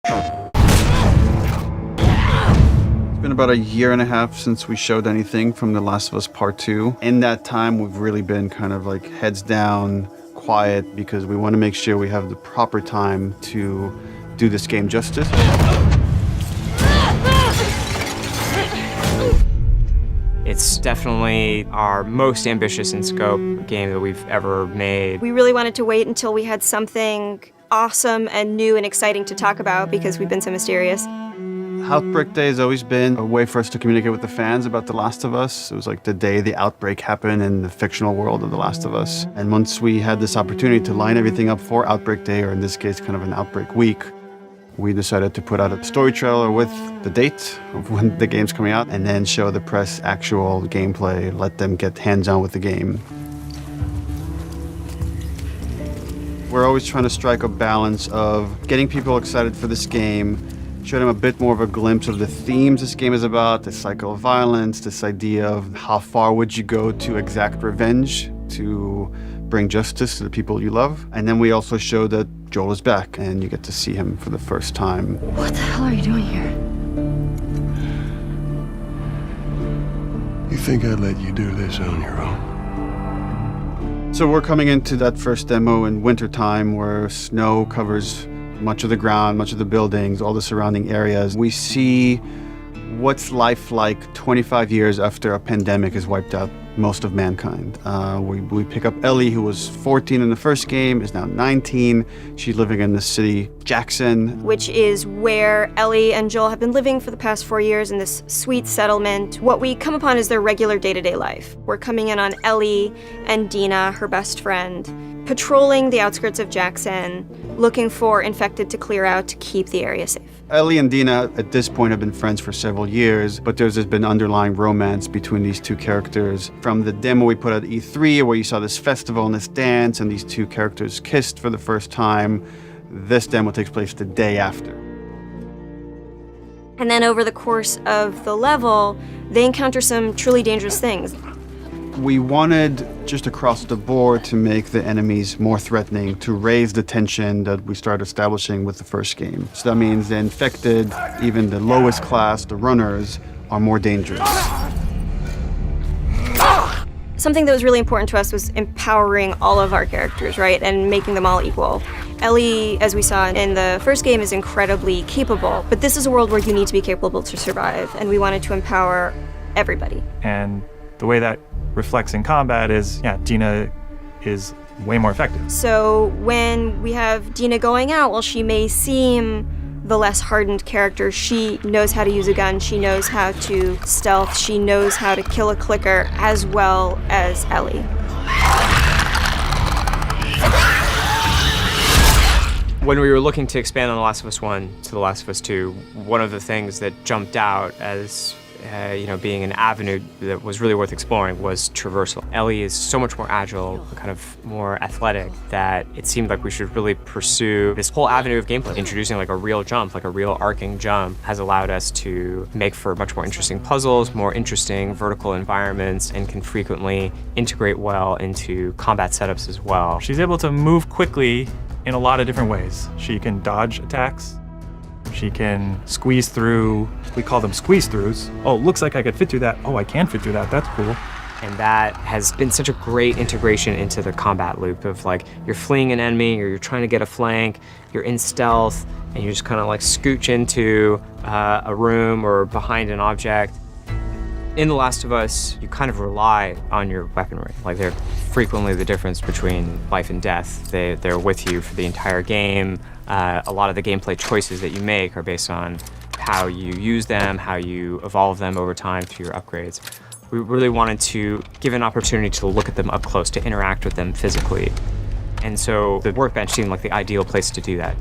It's been about a year and a half since we showed anything from The Last of Us Part 2. In that time, we've really been kind of like heads down, quiet, because we want to make sure we have the proper time to do this game justice. It's definitely our most ambitious in scope game that we've ever made. We really wanted to wait until we had something awesome and new and exciting to talk about because we've been so mysterious. Outbreak Day has always been a way for us to communicate with the fans about The Last of Us. It was like the day the outbreak happened in the fictional world of The Last of Us. And once we had this opportunity to line everything up for Outbreak Day, or in this case, kind of an Outbreak Week, we decided to put out a story trailer with the date of when the game's coming out, and then show the press actual gameplay, let them get hands-on with the game. We're always trying to strike a balance of getting people excited for this game, show them a bit more of a glimpse of the themes this game is about, the cycle of violence, this idea of how far would you go to exact revenge to bring justice to the people you love. And then we also show that Joel is back and you get to see him for the first time. What the hell are you doing here? You think I'd let you do this on your own? So we're coming into that first demo in wintertime where snow covers much of the ground, much of the buildings, all the surrounding areas. We see what's life like 25 years after a pandemic has wiped out most of mankind. We pick up Ellie, who was 14 in the first game, is now 19. She's living in the city, Jackson. Which is where Ellie and Joel have been living for the past 4 years in this sweet settlement. What we come upon is their regular day-to-day life. We're coming in on Ellie and Dina, her best friend, patrolling the outskirts of Jackson, looking for infected to clear out to keep the area safe. Ellie and Dina at this point have been friends for several years, but there's been underlying romance between these two characters. From the demo we put at E3, where you saw this festival and this dance, and these two characters kissed for the first time, this demo takes place the day after. And then over the course of the level, they encounter some truly dangerous things. We wanted just across the board to make the enemies more threatening, to raise the tension that we started establishing with the first game. So that means the infected, even the lowest class, the runners, are more dangerous. Something that was really important to us was empowering all of our characters, right, and making them all equal. Ellie, as we saw in the first game, is incredibly capable, but this is a world where you need to be capable to survive, and we wanted to empower everybody. And the way that reflects in combat is, Dina is way more effective. So when we have Dina going out, while she may seem the less hardened character, she knows how to use a gun, she knows how to stealth, she knows how to kill a clicker as well as Ellie. When we were looking to expand on The Last of Us 1 to The Last of Us 2, one of the things that jumped out as being an avenue that was really worth exploring was traversal. Ellie is so much more agile, kind of more athletic, that it seemed like we should really pursue this whole avenue of gameplay. Introducing like a real jump, like a real arcing jump, has allowed us to make for much more interesting puzzles, more interesting vertical environments, and can frequently integrate well into combat setups as well. She's able to move quickly in a lot of different ways. She can dodge attacks. She can squeeze through, we call them squeeze-throughs. Oh, looks like I could fit through that. Oh, I can fit through that, that's cool. And that has been such a great integration into the combat loop of like, you're fleeing an enemy, or you're trying to get a flank, you're in stealth, and you just kind of like scooch into a room or behind an object. In The Last of Us, you kind of rely on your weaponry. Like, they're frequently the difference between life and death. They're with you for the entire game. A lot of the gameplay choices that you make are based on how you use them, how you evolve them over time through your upgrades. We really wanted to give an opportunity to look at them up close, to interact with them physically. And so the workbench seemed like the ideal place to do that.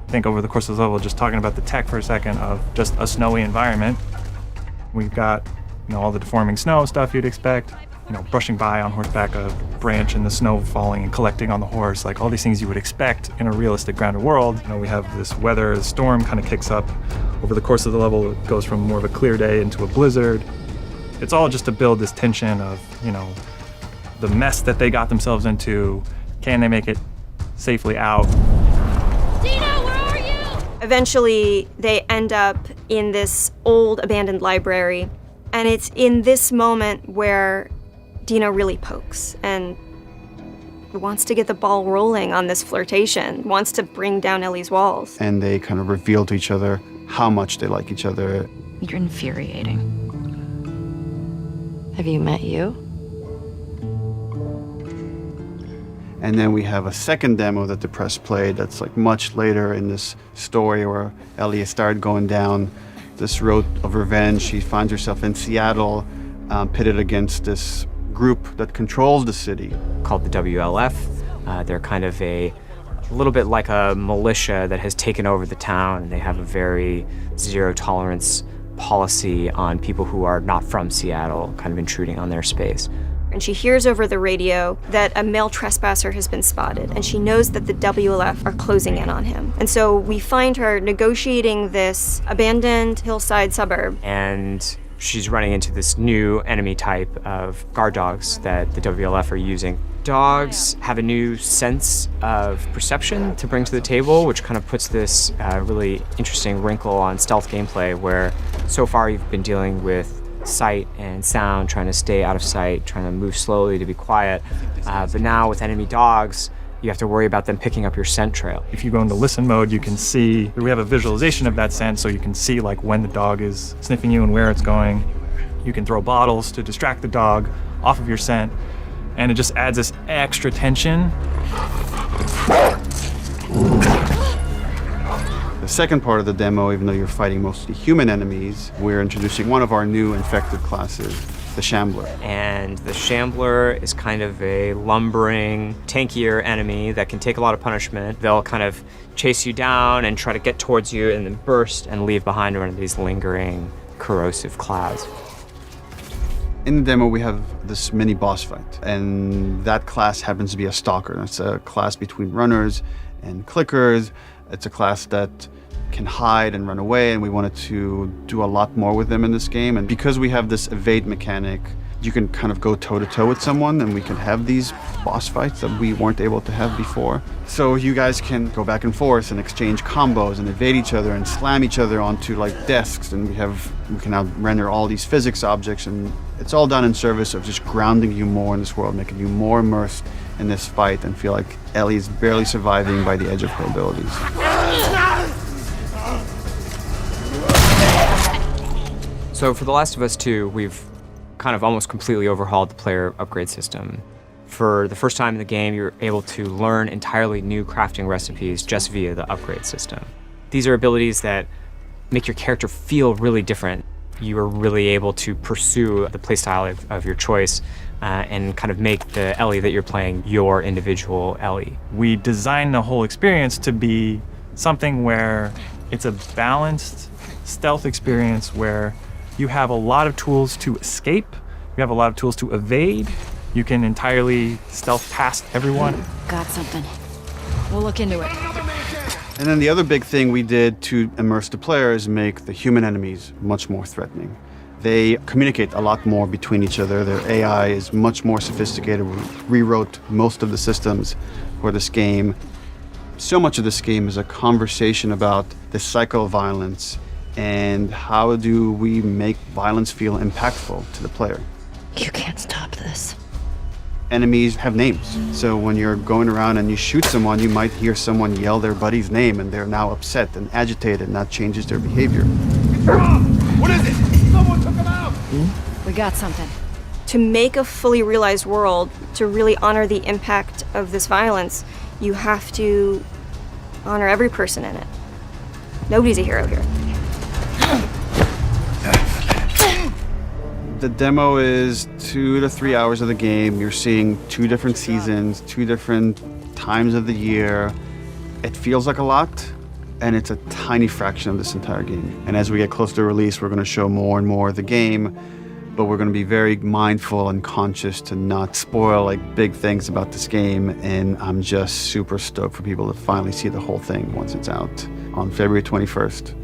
I think over the course of the level, just talking about the tech for a second of just a snowy environment, we've got all the deforming snow stuff you'd expect, brushing by on horseback a branch and the snow falling and collecting on the horse, like all these things you would expect in a realistic grounded world. We have this weather, the storm kind of kicks up. Over the course of the level, it goes from more of a clear day into a blizzard. It's all just to build this tension of, the mess that they got themselves into. Can they make it safely out? Dina, where are you? Eventually, they end up in this old abandoned library, and it's in this moment where Dina really pokes and wants to get the ball rolling on this flirtation, wants to bring down Ellie's walls. And they kind of reveal to each other how much they like each other. You're infuriating. Have you met you? And then we have a second demo that the press played that's like much later in this story where Ellie has started going down this road of revenge. She finds herself in Seattle, pitted against this group that controls the city. Called the WLF. They're kind of a little bit like a militia that has taken over the town, and they have a very zero tolerance policy on people who are not from Seattle, kind of intruding on their space. And she hears over the radio that a male trespasser has been spotted, and she knows that the WLF are closing in on him. And so we find her negotiating this abandoned hillside suburb. And she's running into this new enemy type of guard dogs that the WLF are using. Dogs have a new sense of perception to bring to the table, which kind of puts this really interesting wrinkle on stealth gameplay, where so far you've been dealing with sight and sound, trying to stay out of sight, trying to move slowly to be quiet. But now with enemy dogs, you have to worry about them picking up your scent trail. If you go into listen mode, you can see, we have a visualization of that scent, so you can see like when the dog is sniffing you and where it's going. You can throw bottles to distract the dog off of your scent, and it just adds this extra tension. The second part of the demo, even though you're fighting mostly human enemies, we're introducing one of our new infected classes, the Shambler. And the Shambler is kind of a lumbering, tankier enemy that can take a lot of punishment. They'll kind of chase you down and try to get towards you and then burst and leave behind one of these lingering, corrosive clouds. In the demo, we have this mini boss fight, and that class happens to be a Stalker. It's a class between runners and clickers. It's a class that can hide and run away, and we wanted to do a lot more with them in this game. And because we have this evade mechanic, you can kind of go toe-to-toe with someone, and we can have these boss fights that we weren't able to have before. So you guys can go back and forth and exchange combos and evade each other and slam each other onto like desks, and we can now render all these physics objects, and it's all done in service of just grounding you more in this world, making you more immersed in this fight and feel like Ellie's barely surviving by the edge of her abilities. So for The Last of Us 2, we've kind of almost completely overhauled the player upgrade system. For the first time in the game, you're able to learn entirely new crafting recipes just via the upgrade system. These are abilities that make your character feel really different. You are really able to pursue the playstyle of your choice and kind of make the Ellie that you're playing your individual Ellie. We designed the whole experience to be something where it's a balanced stealth experience where you have a lot of tools to escape, you have a lot of tools to evade, you can entirely stealth past everyone. Got something. We'll look into it. And then the other big thing we did to immerse the player is make the human enemies much more threatening. They communicate a lot more between each other. Their AI is much more sophisticated. We rewrote most of the systems for this game. So much of this game is a conversation about the cycle of violence and how do we make violence feel impactful to the player. You can't stop this. Enemies have names. So when you're going around and you shoot someone, you might hear someone yell their buddy's name and they're now upset and agitated, and that changes their behavior. What is it? Someone took him out! We got something. To make a fully realized world, to really honor the impact of this violence, you have to honor every person in it. Nobody's a hero here. The demo is 2 to 3 hours of the game. You're seeing 2 different seasons, 2 different times of the year. It feels like a lot, and it's a tiny fraction of this entire game. And as we get closer to release, we're going to show more and more of the game, but we're going to be very mindful and conscious to not spoil like big things about this game. And I'm just super stoked for people to finally see the whole thing once it's out on February 21st.